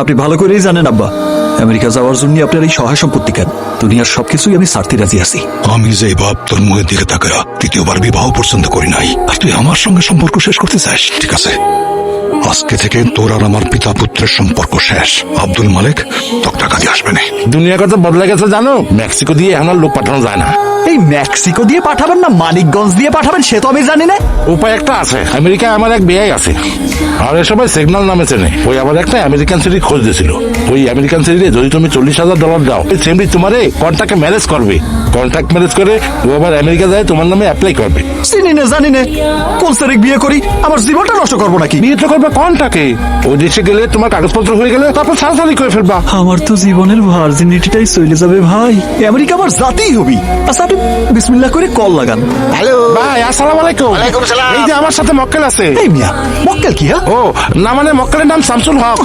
আপনি ভালো করেই জানেন আব্বা, আমেরিকা যাওয়ার জন্য আপনার এই সহায় সম্পত্তি কেন? দুনিয়ার সবকিছুই আমি ছাড়তে রাজি আছি। আমি যে বাপ তোর মুখের দিকে তাকায়া তৃতীয়বার বিবাহ পর্যন্ত করি নাই, আর তুই আমার সঙ্গে সম্পর্ক শেষ করতে চাস? ঠিক আছে, আজকে থেকে তোর আর আমার পিতা পুত্রের সম্পর্ক শেষ। আব্দুল মালিক তোর টাকা দিয়ে আসবে না। দুনিয়া কত বদলে গেছে জানো? মেক্সিকো দিয়ে এখন আর লোক পাঠানো যায় না। এই মেক্সিকো দিয়ে পাঠাবেন না মানিকগঞ্জ দিয়ে পাঠাবেন সে তো আমি জানি না। উপায় একটা আছে, আমেরিকায় আমার এক বিয়াই আছে, আর এ সবাই সিগন্যাল নামে চেনে। ওই আবার একটা আমেরিকান সিটি খোঁজ দিয়েছিল। ওই আমেরিকান সিটিতে যদি তুমি $40,000 দাও, ওই সেমরি তোমারে কন্ট্যাক্টে ম্যারেজ করবে। কন্ট্যাক্ট ম্যারেজ করে ও আবার আমেরিকা যায় তোমার নামে অ্যাপ্লাই করবে। চিনি না জানি না, কোন সেরেক বিয়ে করি আমার জীবনটা নষ্ট করবো নাকি? বিয়ে তো করবে কন্ট্যাক্টে, ওই দেশে গেলে তোমার কাগজপত্র হয়ে গেলে তারপর সারাসারি করে ফেলবা। আমার তো জীবনের ভার্জিনিটিটাই চলে যাবে ভাই। আমেরিকা আমার জাতেই হবি। আচ্ছা আপনি বিসমিল্লাহ করে কল লাগান। হ্যালো ভাই আসসালামু আলাইকুম। ওয়ালাইকুম সালাম। এই যে আমার সাথে মক্কেল আছে। এই মিয়া মক্কেল কি? হ্যাঁ ও না, মানে মক্কেলের নাম শামসুল হক।